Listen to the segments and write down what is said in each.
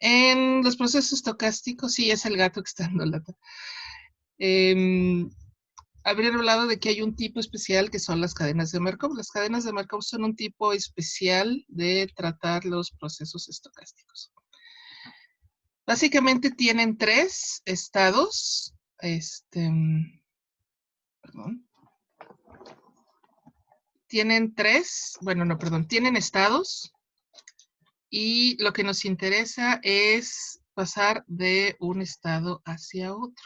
En los procesos estocásticos, sí, es el gato que está dando lata. Habría hablado de que hay un tipo especial que son las cadenas de Markov. Las cadenas de Markov son un tipo especial de tratar los procesos estocásticos. Básicamente tienen tres estados. Perdón. Tienen tienen estados. Y lo que nos interesa es pasar de un estado hacia otro.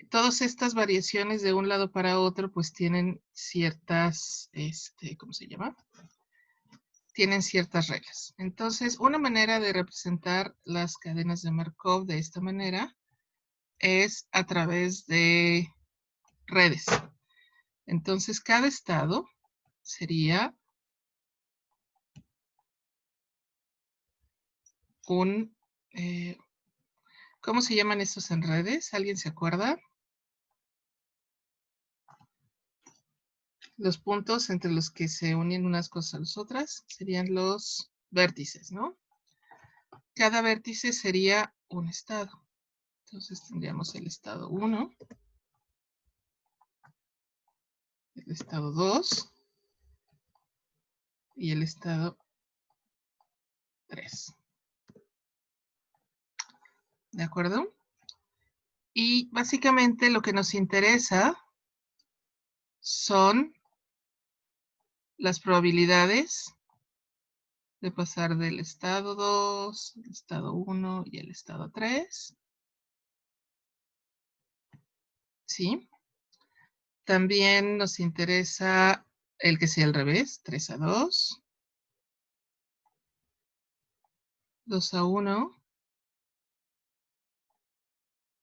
Todas estas variaciones de un lado para otro, pues tienen ciertas, ¿cómo se llama? Tienen ciertas reglas. Entonces, una manera de representar las cadenas de Markov de esta manera es a través de redes. Entonces, cada estado sería un... ¿cómo se llaman estos en redes? ¿Alguien se acuerda? Los puntos entre los que se unen unas cosas a las otras serían los vértices, ¿no? Cada vértice sería un estado. Entonces tendríamos el estado 1, el estado 2 y el estado 3. ¿De acuerdo? Y básicamente lo que nos interesa son las probabilidades de pasar del estado 2, el estado 1 y el estado 3. ¿Sí? También nos interesa el que sea al revés, 3 a 2, 2 a 1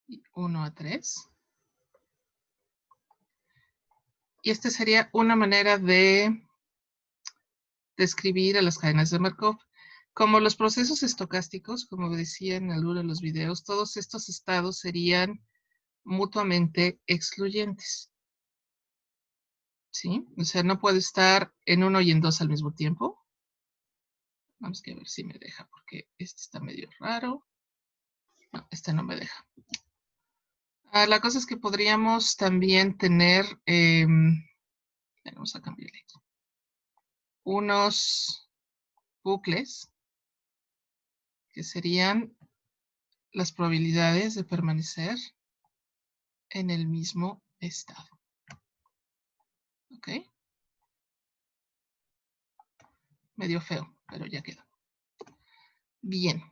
y 1 a 3. Y esta sería una manera de describir a las cadenas de Markov. Como los procesos estocásticos, como decía en alguno de los videos, todos estos estados serían mutuamente excluyentes. ¿Sí? O sea, no puedo estar en 1 y en 2 al mismo tiempo. Vamos a ver si me deja, porque este está medio raro. No, este no me deja. La cosa es que podríamos también tener, vamos a cambiarle, unos bucles que serían las probabilidades de permanecer en el mismo estado. ¿Ok? Medio feo, pero ya quedó. Bien.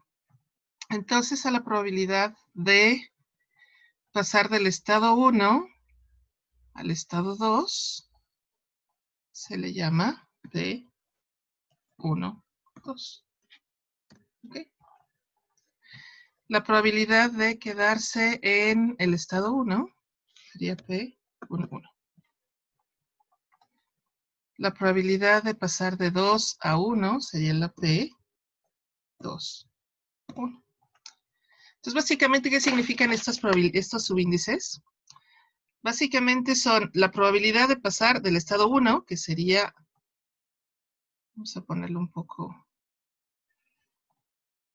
Entonces, a la probabilidad de pasar del estado 1 al estado 2 se le llama P1, 2. ¿Ok? La probabilidad de quedarse en el estado 1 sería P1, 1. La probabilidad de pasar de 2 a 1 sería la P2, 1. Entonces, básicamente, ¿qué significan estos subíndices? Básicamente son la probabilidad de pasar del estado 1, que sería, vamos a ponerlo un poco,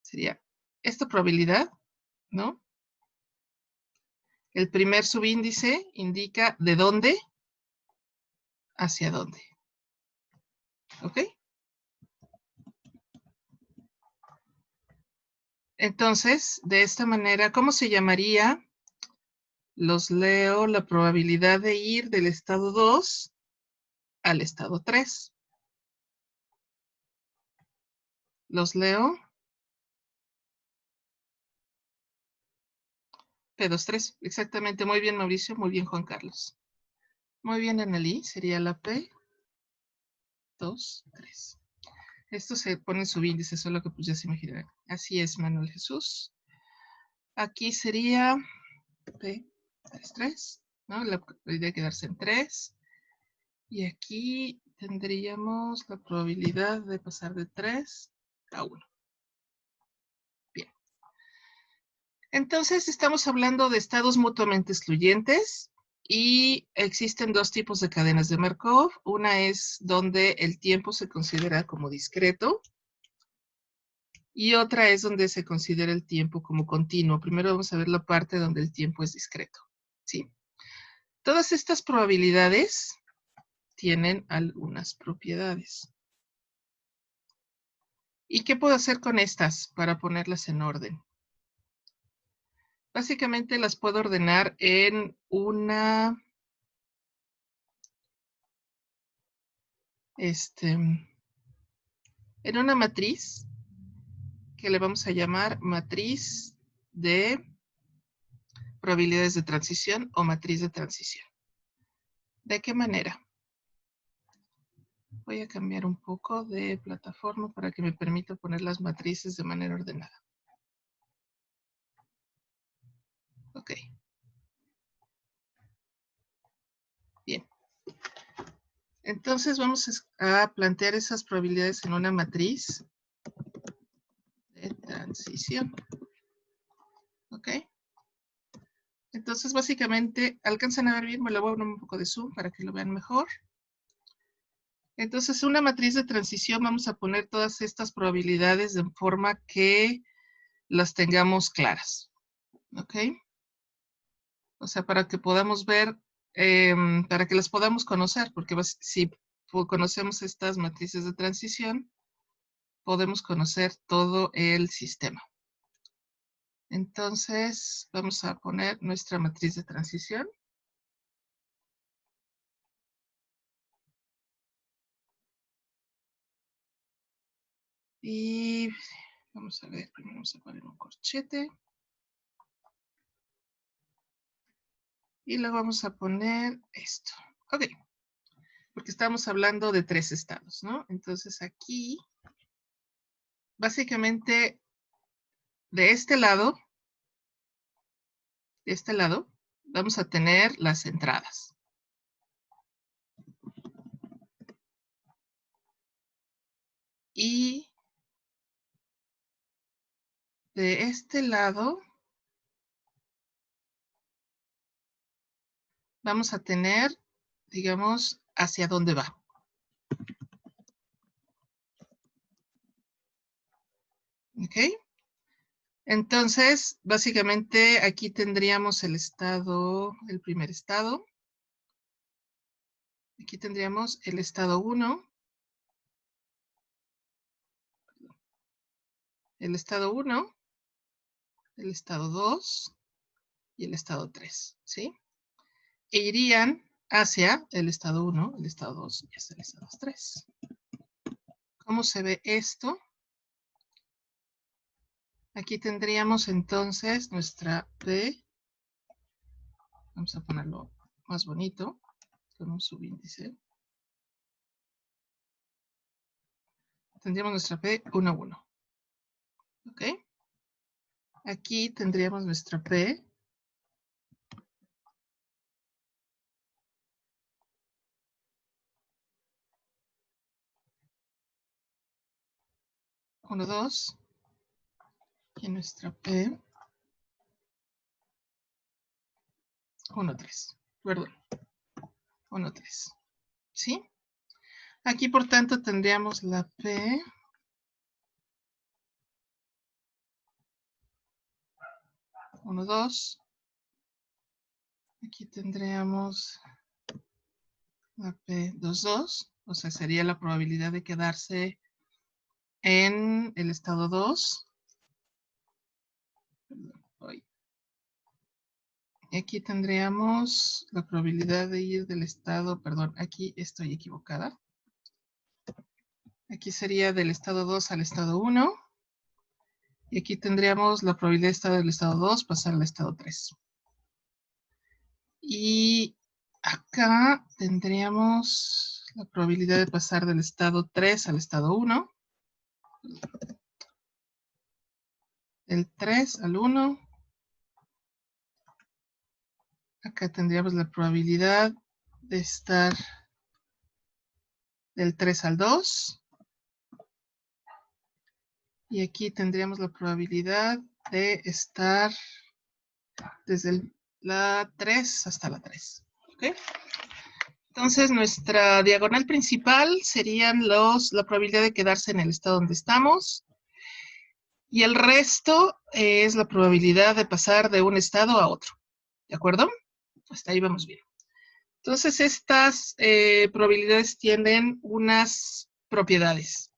sería esta probabilidad, ¿no? El primer subíndice indica de dónde hacia dónde. ¿Ok? Entonces, de esta manera, ¿cómo se llamaría? Los leo la probabilidad de ir del estado 2 al estado 3. Los leo. P23, exactamente. Muy bien, Mauricio. Muy bien, Juan Carlos. Muy bien, Annalí. Sería la P23. Esto se pone en subíndice, solo que pues ya se imaginarán. Así es, Manuel Jesús. Aquí sería P33, ¿no? La probabilidad de quedarse en 3. Y aquí tendríamos la probabilidad de pasar de 3 a 1. Bien. Entonces, estamos hablando de estados mutuamente excluyentes y existen dos tipos de cadenas de Markov. Una es donde el tiempo se considera como discreto Y otra es donde se considera el tiempo como continuo. Primero vamos a ver la parte donde el tiempo es discreto, ¿sí? Todas estas probabilidades tienen algunas propiedades. ¿Y qué puedo hacer con estas para ponerlas en orden? Básicamente las puedo ordenar en una matriz que le vamos a llamar matriz de probabilidades de transición o matriz de transición. ¿De qué manera? Voy a cambiar un poco de plataforma para que me permita poner las matrices de manera ordenada. Ok. Bien. Entonces vamos a plantear esas probabilidades en una matriz de transición. Ok. Entonces básicamente, ¿alcanzan a ver bien? Me lo voy a poner un poco de zoom para que lo vean mejor. Entonces, una matriz de transición vamos a poner todas estas probabilidades de forma que las tengamos claras. ¿Ok? O sea, para que podamos ver, para que las podamos conocer, porque si conocemos estas matrices de transición, podemos conocer todo el sistema. Entonces, vamos a poner nuestra matriz de transición. Y vamos a ver, primero vamos a poner un corchete. Y luego vamos a poner esto. Ok. Porque estamos hablando de 3 estados, ¿no? Entonces aquí, básicamente, de este lado, vamos a tener las entradas. Y de este lado, vamos a tener, digamos, hacia dónde va. ¿Ok? Entonces, básicamente, aquí tendríamos el primer estado. Aquí tendríamos el estado 1. El estado 1, el estado 2 y el estado 3, ¿sí? E irían hacia el estado 1, el estado 2 y hacia el estado 3. ¿Cómo se ve esto? Aquí tendríamos entonces nuestra P. Vamos a ponerlo más bonito, con un subíndice. Tendríamos nuestra P 1, 1. ¿Ok? Aquí tendríamos nuestra P. Uno, 2. Y nuestra P 1, 3. Perdón. 1, 3. ¿Sí? Aquí, por tanto, tendríamos la P 1, 2. Aquí tendríamos la P 2, 2. O sea, sería la probabilidad de quedarse en el estado 2. Aquí tendríamos la probabilidad de ir del estado, perdón, aquí estoy equivocada. Aquí sería del estado 2 al estado 1. Y aquí tendríamos la probabilidad de estar del estado 2 pasar al estado 3. Y acá tendríamos la probabilidad de pasar del estado 3 al estado 1. Del 3 al 1. Acá tendríamos la probabilidad de estar del 3 al 2. Y aquí tendríamos la probabilidad de estar desde la 3 hasta la 3. ¿Okay? Entonces, nuestra diagonal principal serían la probabilidad de quedarse en el estado donde estamos. Y el resto es la probabilidad de pasar de un estado a otro. ¿De acuerdo? Hasta ahí vamos bien. Entonces, estas probabilidades tienen unas propiedades.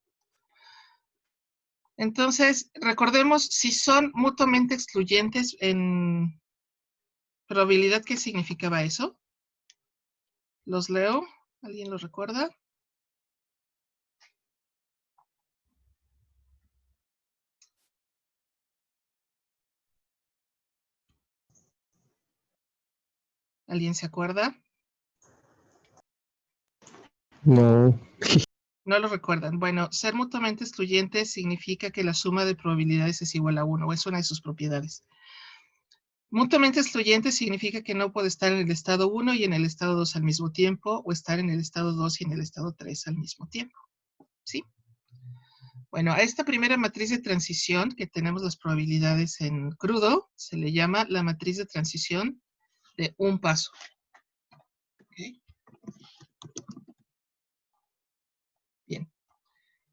Entonces, recordemos si son mutuamente excluyentes en probabilidad, ¿qué significaba eso? Los leo. ¿Alguien los recuerda? ¿Alguien se acuerda? No. No lo recuerdan. Bueno, ser mutuamente excluyente significa que la suma de probabilidades es igual a 1, es una de sus propiedades. Mutuamente excluyente significa que no puede estar en el estado 1 y en el estado 2 al mismo tiempo, o estar en el estado 2 y en el estado 3 al mismo tiempo. ¿Sí? Bueno, a esta primera matriz de transición, que tenemos las probabilidades en crudo, se le llama la matriz de transición de un paso. ¿Okay? Bien.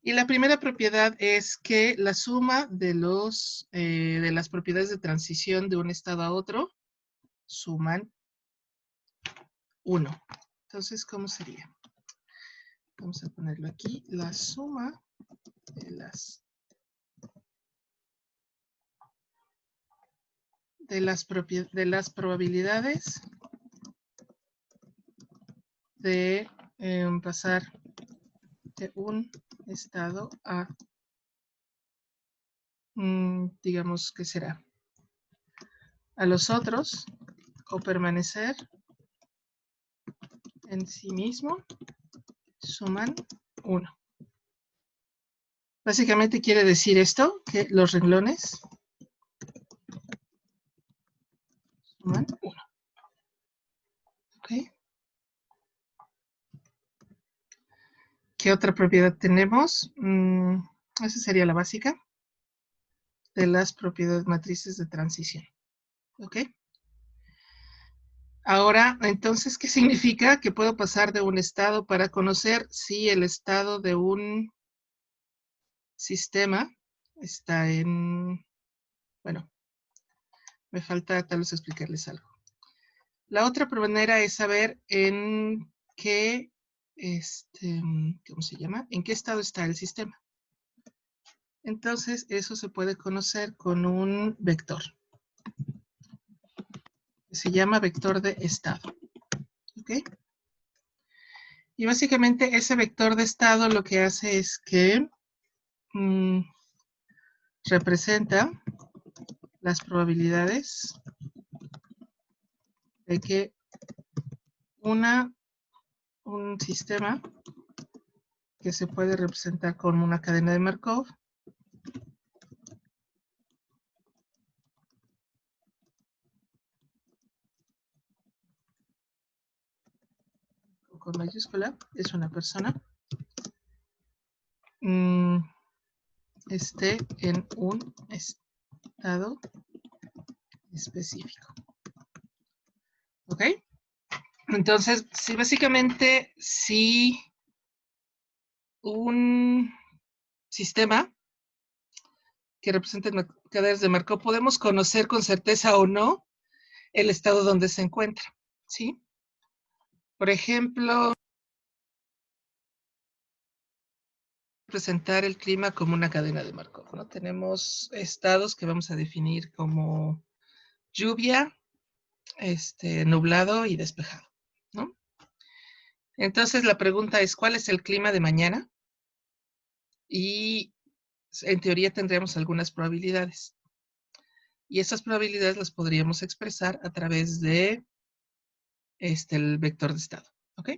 Y la primera propiedad es que la suma de las propiedades de transición de un estado a otro suman 1. Entonces, ¿cómo sería? Vamos a ponerlo aquí. La suma de las probabilidades de pasar de un estado a, digamos, ¿qué será? A los otros, o permanecer en sí mismo, suman 1. Básicamente quiere decir esto, que los renglones suman 1. ¿Ok? ¿Qué otra propiedad tenemos? Esa sería la básica de las propiedades matrices de transición. ¿Ok? Ahora, entonces, ¿qué significa? Que puedo pasar de un estado para conocer si el estado de un sistema está en... Bueno, me falta tal vez explicarles algo. La otra manera es saber en qué, ¿cómo se llama? ¿En qué estado está el sistema? Entonces, eso se puede conocer con un vector. Se llama vector de estado. ¿Ok? Y básicamente ese vector de estado lo que hace es que representa las probabilidades de que un sistema que se puede representar como una cadena de Markov con mayúscula, es una persona, esté en un estado específico. ¿Ok? Entonces, sí, básicamente, si un sistema que representa cadenas de Markov, podemos conocer con certeza o no el estado donde se encuentra, ¿sí? Por ejemplo, presentar el clima como una cadena de Markov, ¿no? Tenemos estados que vamos a definir como lluvia, nublado y despejado, ¿no? Entonces la pregunta es, ¿cuál es el clima de mañana? Y en teoría tendríamos algunas probabilidades. Y esas probabilidades las podríamos expresar a través de el vector de estado, ¿ok?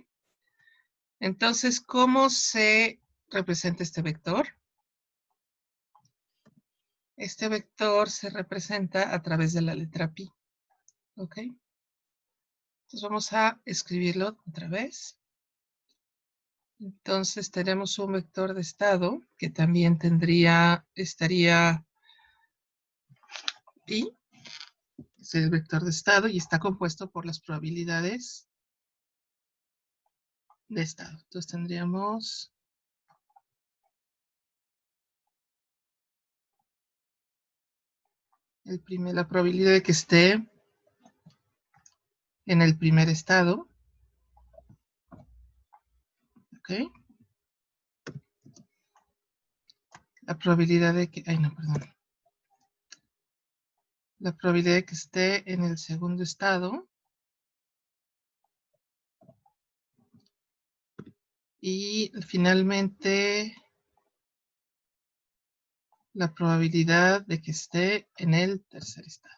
Entonces, ¿cómo se representa este vector? Este vector se representa a través de la letra pi, ¿ok? Entonces vamos a escribirlo otra vez. Entonces tenemos un vector de estado que también estaría pi, es el vector de estado y está compuesto por las probabilidades de estado. Entonces tendríamos la probabilidad de que esté en el primer estado. ¿Ok? La probabilidad de que, la probabilidad de que esté en el segundo estado. Y finalmente, la probabilidad de que esté en el tercer estado.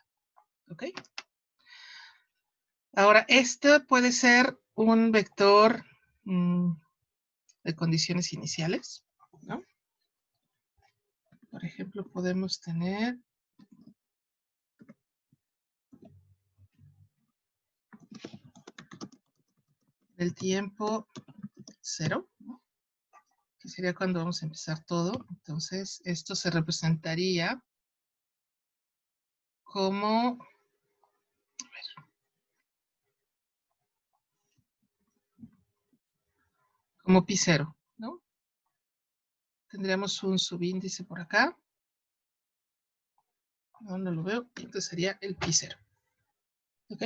¿Ok? Ahora, este puede ser un vector de condiciones iniciales, ¿no? Por ejemplo, podemos tener el tiempo 0, ¿no? Que sería cuando vamos a empezar todo. Entonces, esto se representaría como, como pi 0, ¿no? Tendríamos un subíndice por acá. No lo veo. Entonces sería el pi 0. ¿Ok?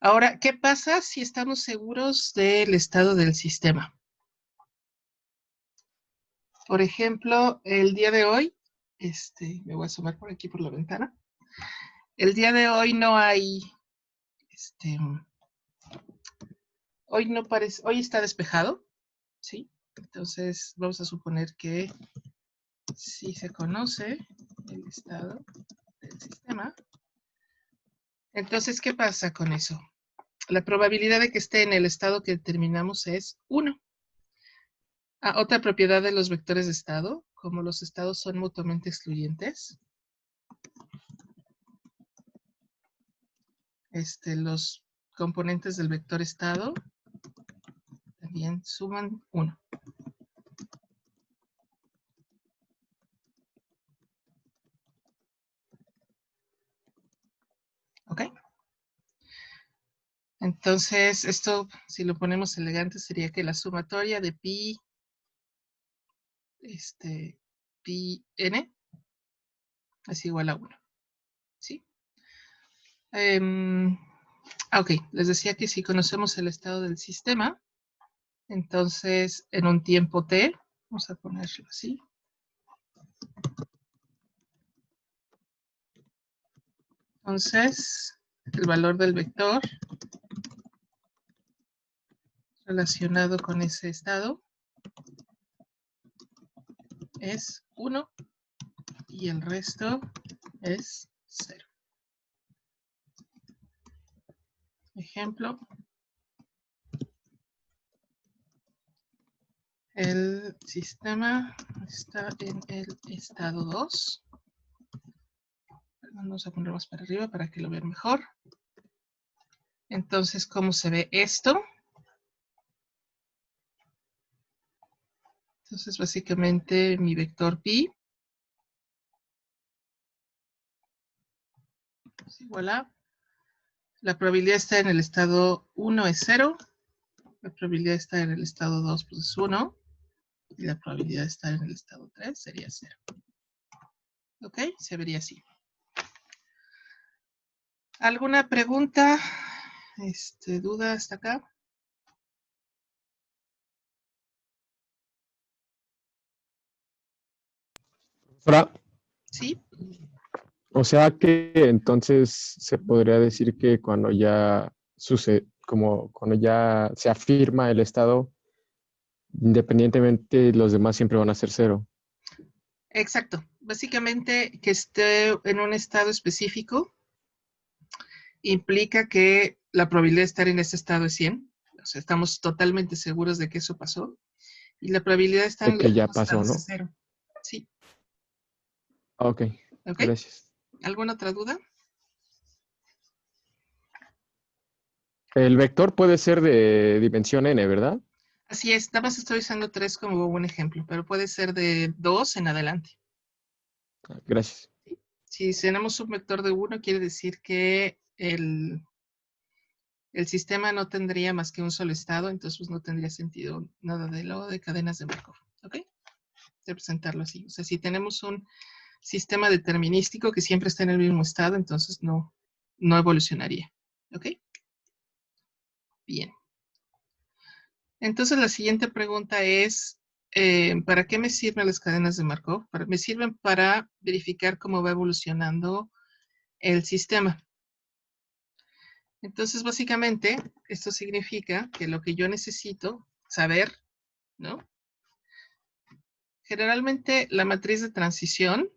Ahora, ¿qué pasa si estamos seguros del estado del sistema? Por ejemplo, el día de hoy, me voy a asomar por aquí por la ventana. El día de hoy no hay, hoy está despejado, ¿sí? Entonces, vamos a suponer que si se conoce el estado del sistema, entonces, ¿qué pasa con eso? La probabilidad de que esté en el estado que determinamos es 1. Otra propiedad de los vectores de estado, como los estados son mutuamente excluyentes, los componentes del vector estado también suman 1. ¿Ok? Entonces, esto, si lo ponemos elegante, sería que la sumatoria de pi, pi n es igual a 1. ¿Sí? Ok, les decía que si conocemos el estado del sistema, entonces en un tiempo t, vamos a ponerlo así. Entonces, el valor del vector relacionado con ese estado es 1 y el resto es 0. Ejemplo, el sistema está en el estado 2. Vamos a poner más para arriba para que lo vean mejor. Entonces, ¿cómo se ve esto? Entonces, básicamente, mi vector pi es igual a, la probabilidad está en el estado 1 es 0, la probabilidad está en el estado 2 pues es 1, y la probabilidad de estar en el estado 3 sería 0. ¿Ok? Se vería así. ¿Alguna pregunta? ¿Duda hasta acá? Sí. O sea que entonces se podría decir que cuando ya sucede, como cuando ya se afirma el estado, independientemente los demás siempre van a ser 0. Exacto. Básicamente que esté en un estado específico implica que la probabilidad de estar en ese estado es 100. O sea, estamos totalmente seguros de que eso pasó. Y la probabilidad de estar De en los que ya demás pasó, estados es ¿no? 0. Sí. Ok, ¿Ok? gracias. ¿Alguna otra duda? El vector puede ser de dimensión n, ¿verdad? Así es. Nada más estoy usando 3 como un ejemplo, pero puede ser de 2 en adelante. Gracias. Si tenemos un vector de 1, quiere decir que el sistema no tendría más que un solo estado, entonces pues, no tendría sentido nada de lo de cadenas de Markov. ¿Ok? Representarlo así. O sea, si tenemos un sistema determinístico que siempre está en el mismo estado, entonces no evolucionaría. ¿Ok? Bien. Entonces la siguiente pregunta es, ¿para qué me sirven las cadenas de Markov? Me sirven para verificar cómo va evolucionando el sistema. Entonces, básicamente, esto significa que lo que yo necesito saber, ¿no? Generalmente la matriz de transición,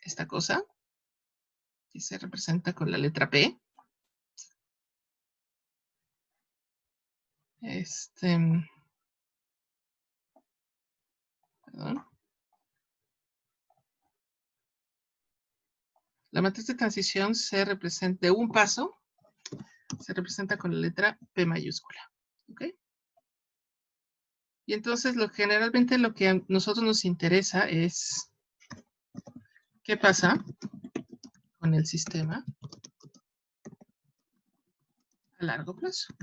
esta cosa, que se representa con la letra P, perdón. La matriz de transición se representa de un paso, se representa con la letra P mayúscula. ¿Ok? Y entonces generalmente lo que a nosotros nos interesa es qué pasa con el sistema a largo plazo.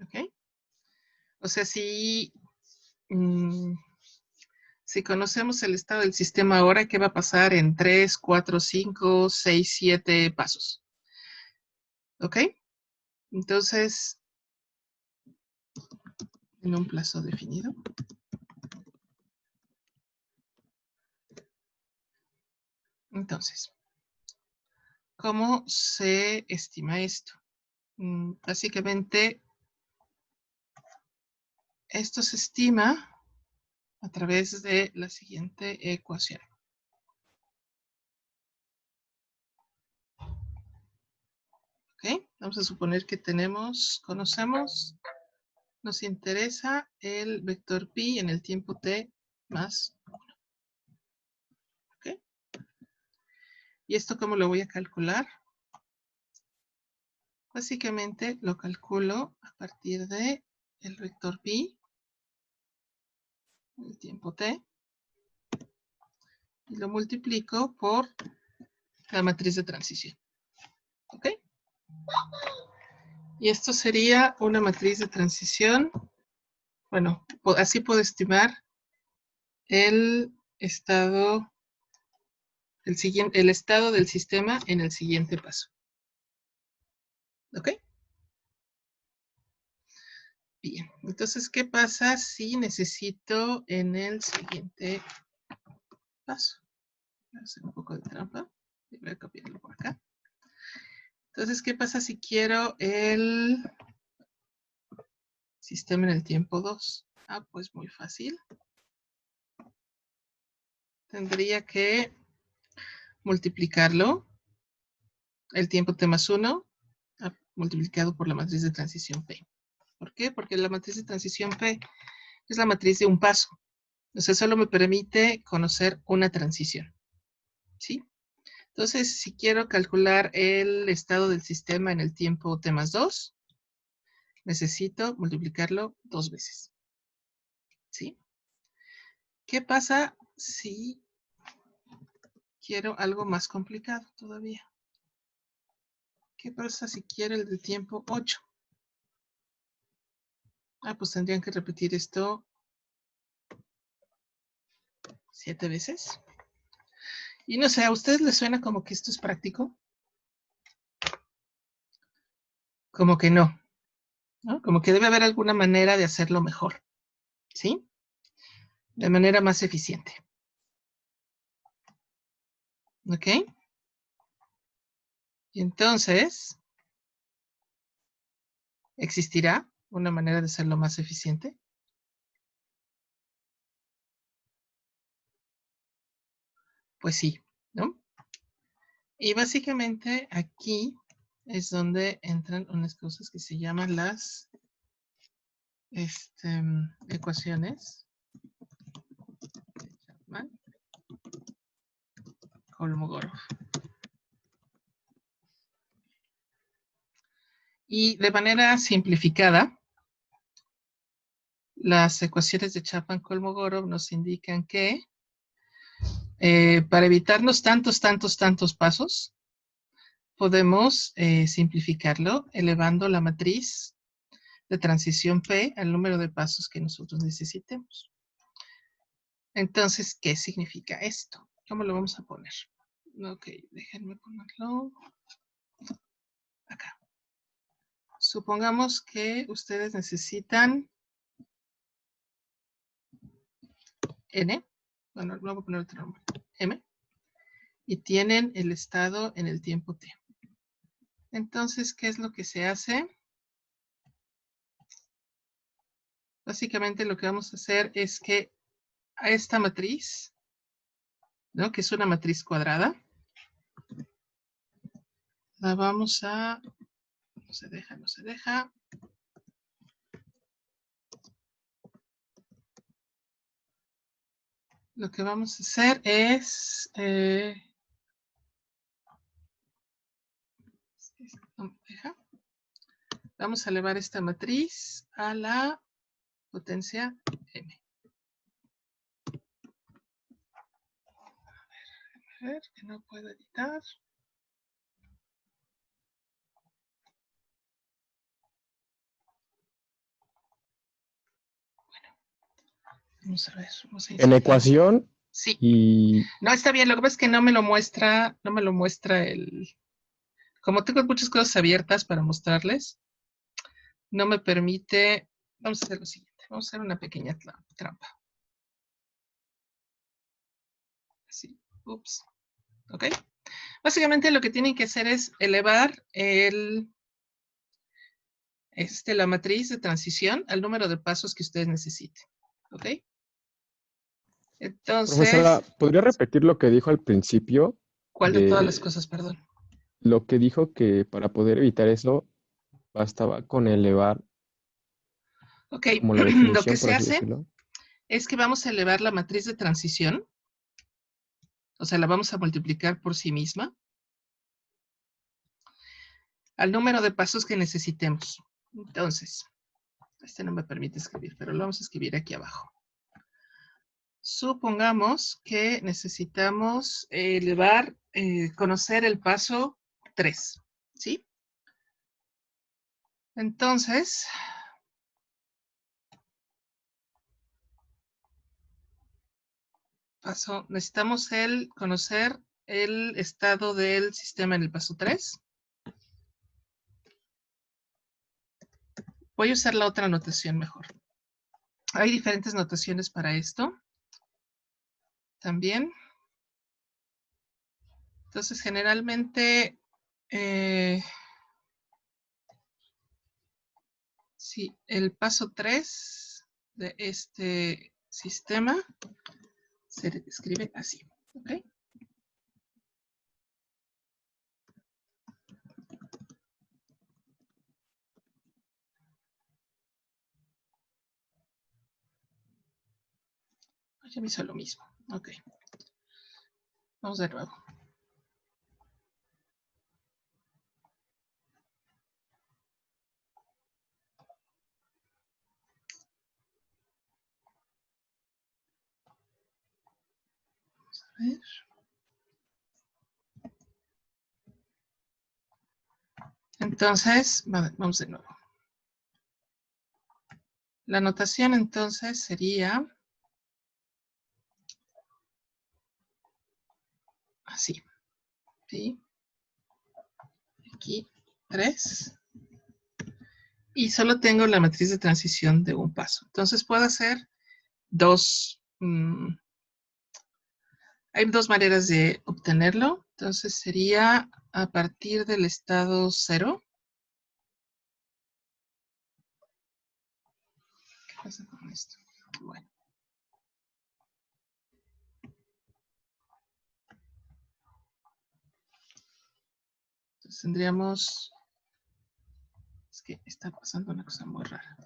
¿Ok? O sea, si conocemos el estado del sistema ahora, ¿qué va a pasar en 3, 4, 5, 6, 7 pasos? ¿Ok? Entonces, en un plazo definido. Entonces, ¿cómo se estima esto? Básicamente, esto se estima a través de la siguiente ecuación. ¿Ok? Vamos a suponer que conocemos, nos interesa el vector pi en el tiempo t más 1. ¿Ok? ¿Y esto cómo lo voy a calcular? Básicamente lo calculo a partir de el vector pi en el tiempo t y lo multiplico por la matriz de transición. ¿Ok? Y esto sería una matriz de transición. Bueno, así puedo estimar el estado, el estado del sistema en el siguiente paso. ¿Ok? Bien, entonces, ¿qué pasa si necesito en el siguiente paso? Voy a hacer un poco de trampa y voy a copiarlo por acá. Entonces, ¿qué pasa si quiero el sistema en el tiempo 2? Ah, pues muy fácil. Tendría que multiplicarlo, el tiempo t más 1, multiplicado por la matriz de transición P. ¿Por qué? Porque la matriz de transición P es la matriz de un paso. O sea, solo me permite conocer una transición. ¿Sí? Entonces, si quiero calcular el estado del sistema en el tiempo t más 2, necesito multiplicarlo 2 veces. ¿Sí? ¿Qué pasa si quiero algo más complicado todavía? ¿Qué pasa si quiero el del tiempo 8? Ah, pues tendrían que repetir esto 7 veces. Y no sé, ¿a ustedes les suena como que esto es práctico? Como que no, ¿no? Como que debe haber alguna manera de hacerlo mejor, ¿sí? De manera más eficiente. ¿Ok? Y entonces, ¿existirá una manera de hacerlo más eficiente? Pues sí, ¿no? Y básicamente aquí es donde entran unas cosas que se llaman las ecuaciones de Chapman-Kolmogorov. Y de manera simplificada, las ecuaciones de Chapman-Kolmogorov nos indican que para evitarnos tantos pasos, podemos simplificarlo elevando la matriz de transición P al número de pasos que nosotros necesitemos. Entonces, ¿qué significa esto? ¿Cómo lo vamos a poner? Ok, déjenme ponerlo acá. Supongamos que ustedes necesitan N, bueno, no voy a poner otro nombre, M, y tienen el estado en el tiempo T. Entonces, ¿qué es lo que se hace? Básicamente lo que vamos a hacer es que a esta matriz, ¿no? Que es una matriz cuadrada, la vamos a... No se deja, no se deja. Lo que vamos a hacer es... no me deja. Vamos a elevar esta matriz a la potencia M. A ver, que no puedo editar. Vamos a ver, vamos a En insertar. ecuación Sí. y... No, está bien, lo que pasa es que no me lo muestra, el... Como tengo muchas cosas abiertas para mostrarles, no me permite... Vamos a hacer lo siguiente, vamos a hacer una pequeña trampa. Así, ups, ok. Básicamente lo que tienen que hacer es elevar la matriz de transición al número de pasos que ustedes necesiten, ¿ok? Profesora, Entonces, ¿podría repetir lo que dijo al principio ¿cuál de todas las de cosas, perdón? lo que dijo que para poder evitar eso bastaba con elevar Ok, como la lo que definición, por se así hace decirlo? es que vamos a elevar la matriz de transición, o sea, la vamos a multiplicar por sí misma, al número de pasos que necesitemos. Entonces, este no me permite escribir, pero lo vamos a escribir aquí abajo. Supongamos que necesitamos elevar, conocer el paso 3, ¿sí? Entonces, necesitamos conocer el estado del sistema en el paso 3. Voy a usar la otra notación mejor. Hay diferentes notaciones para esto. También. Entonces, generalmente, sí, el paso 3 de este sistema se escribe así, ¿ok? Ya me hizo lo mismo, ok. Vamos de nuevo. Vamos a ver. Entonces, vamos de nuevo. La notación entonces sería así, ¿sí? Aquí 3. Y solo tengo la matriz de transición de un paso. Entonces puedo hacer dos. Hay dos maneras de obtenerlo. Entonces sería a partir del estado 0. ¿Qué pasa con esto? Bueno. Entonces tendríamos... Es que está pasando una cosa muy rara.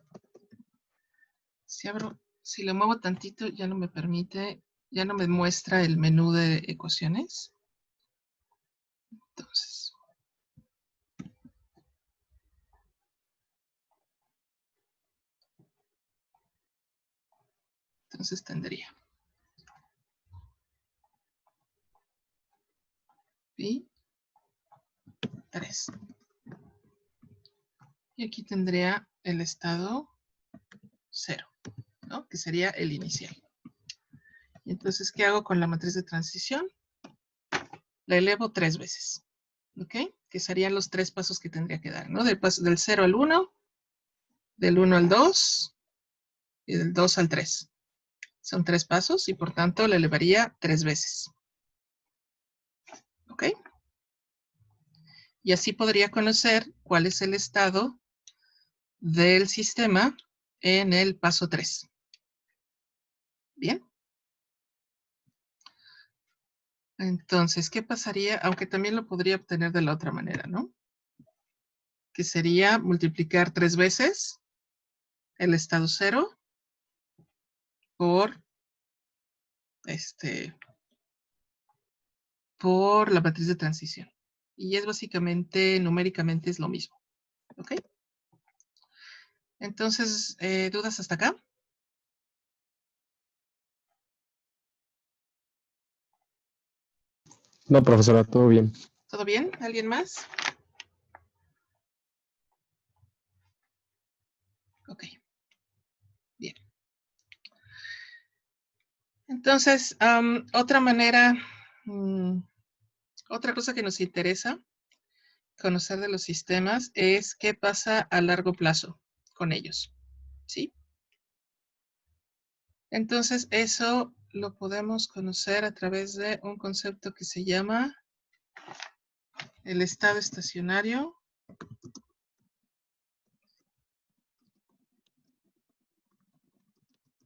Si lo muevo tantito, ya no me permite, ya no me muestra el menú de ecuaciones. Entonces tendría pi 3. Y aquí tendría el estado 0, ¿no? Que sería el inicial. Y entonces, ¿qué hago con la matriz de transición? La elevo 3 veces. ¿Ok? Que serían los 3 pasos que tendría que dar, ¿no? Del 0 al 1, del 1 al 2 y del 2 al 3. Son 3 pasos y por tanto la elevaría 3 veces. ¿Ok? Y así podría conocer cuál es el estado del sistema en el paso 3. Bien. Entonces, ¿qué pasaría? Aunque también lo podría obtener de la otra manera, ¿no? Que sería multiplicar 3 veces el estado 0 por, por la matriz de transición. Y es básicamente, numéricamente es lo mismo. ¿Ok? Entonces, ¿dudas hasta acá? No, profesora, todo bien. ¿Todo bien? ¿Alguien más? Ok. Bien. Entonces, otra manera, otra cosa que nos interesa conocer de los sistemas es qué pasa a largo plazo con ellos. ¿Sí? Entonces, eso lo podemos conocer a través de un concepto que se llama el estado estacionario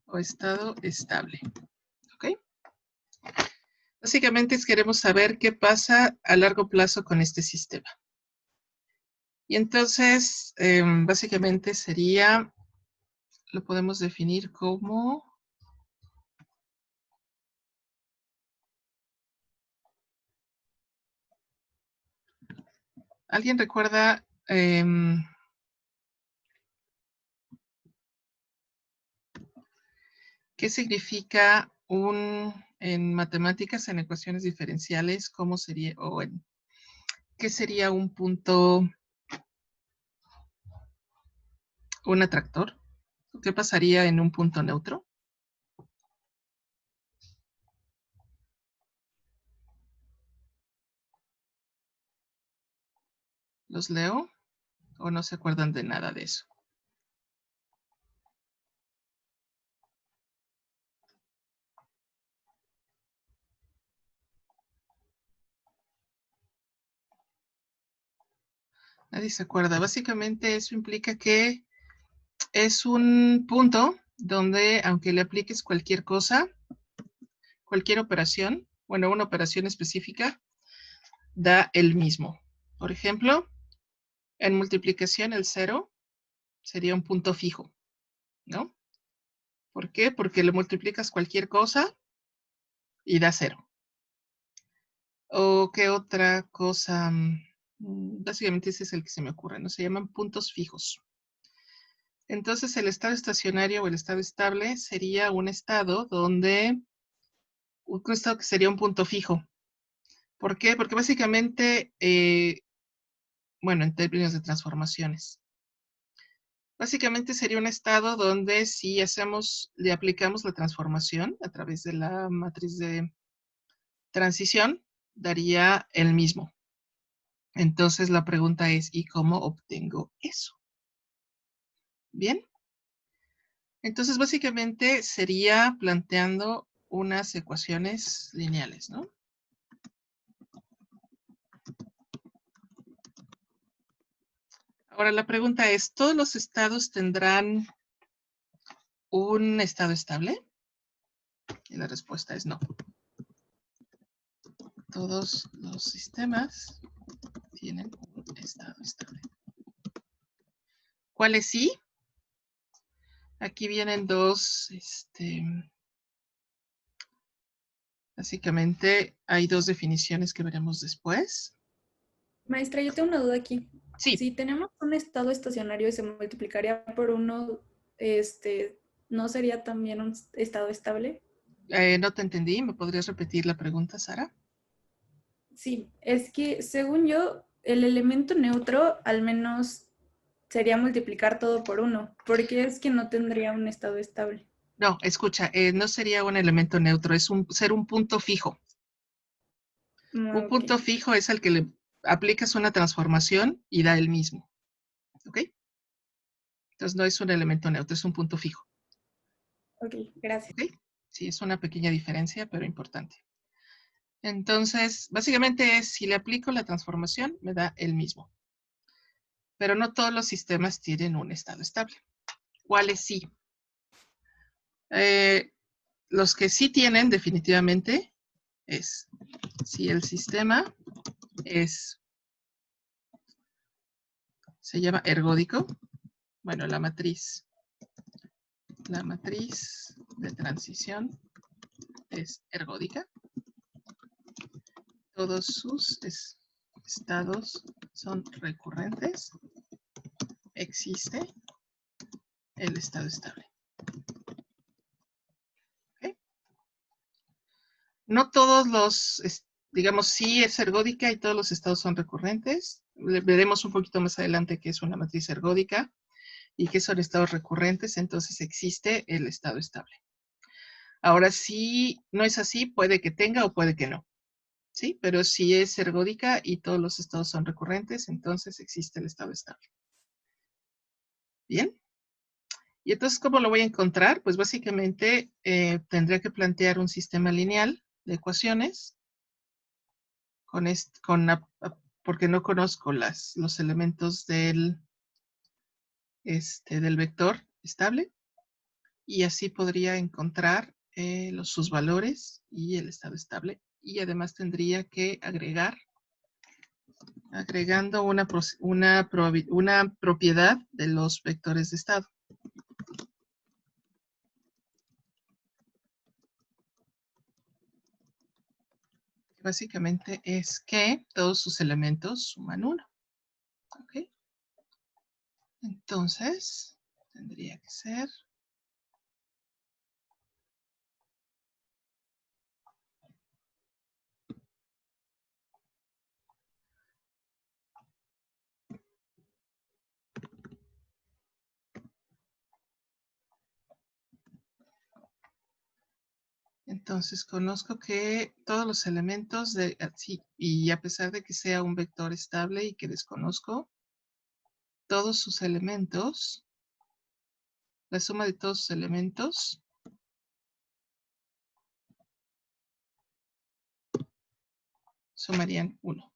o estado estable. ¿Ok? Básicamente queremos saber qué pasa a largo plazo con este sistema. Y entonces, básicamente sería, lo podemos definir como ¿alguien recuerda qué significa en matemáticas, en ecuaciones diferenciales, cómo sería, o en qué sería un punto, un atractor? ¿Qué pasaría en un punto neutro? ¿Los leo o no se acuerdan de nada de eso? Nadie se acuerda. Básicamente eso implica que es un punto donde aunque le apliques cualquier cosa, cualquier operación, bueno, una operación específica, da el mismo. Por ejemplo, en multiplicación el 0 sería un punto fijo, ¿no? ¿Por qué? Porque le multiplicas cualquier cosa y da 0. ¿O qué otra cosa? Básicamente ese es el que se me ocurre, ¿no? Se llaman puntos fijos. Entonces el estado estacionario o el estado estable sería un estado donde, un estado que sería un punto fijo. ¿Por qué? Porque básicamente, bueno, en términos de transformaciones, básicamente sería un estado donde si le aplicamos la transformación a través de la matriz de transición, daría el mismo. Entonces la pregunta es, ¿y cómo obtengo eso? Bien. Entonces básicamente sería planteando unas ecuaciones lineales, ¿no? Ahora la pregunta es, ¿todos los estados tendrán un estado estable? Y la respuesta es no. Todos los sistemas tienen un estado estable. ¿Cuáles sí? Aquí vienen dos, básicamente hay dos definiciones que veremos después. Maestra, yo tengo una duda aquí. Sí. Si tenemos un estado estacionario y se multiplicaría por 1, ¿no sería también un estado estable? No te entendí. ¿Me podrías repetir la pregunta, Sara? Sí, es que según yo, el elemento neutro al menos sería multiplicar todo por 1. ¿Por qué es que no tendría un estado estable? No, escucha, no sería un elemento neutro, es ser un punto fijo. Un Ok. punto fijo es al que le aplicas una transformación y da el mismo. ¿Ok? Entonces no es un elemento neutro, es un punto fijo. Ok, gracias. ¿Ok? Sí, es una pequeña diferencia, pero importante. Entonces, básicamente es, si le aplico la transformación, me da el mismo. Pero no todos los sistemas tienen un estado estable. ¿Cuáles sí? Los que sí tienen, definitivamente, es si el sistema se llama ergódico. Bueno, la matriz de transición es ergódica. Todos sus estados son recurrentes. Existe el estado estable. ¿Okay? No todos los, digamos, sí es ergódica y todos los estados son recurrentes. Veremos un poquito más adelante qué es una matriz ergódica y qué son estados recurrentes, entonces existe el estado estable. Ahora, si no es así, puede que tenga o puede que no. ¿Sí? Pero si es ergódica y todos los estados son recurrentes, entonces existe el estado estable. ¿Bien? Y entonces, ¿cómo lo voy a encontrar? Pues básicamente tendría que plantear un sistema lineal de ecuaciones porque no conozco los elementos del vector estable. Y así podría encontrar sus valores y el estado estable. Y además tendría que agregando una propiedad de los vectores de estado. Básicamente es que todos sus elementos suman 1. ¿Ok? Entonces, tendría que ser entonces conozco que todos los elementos sí, y a pesar de que sea un vector estable y que desconozco, todos sus elementos, la suma de todos sus elementos sumarían 1.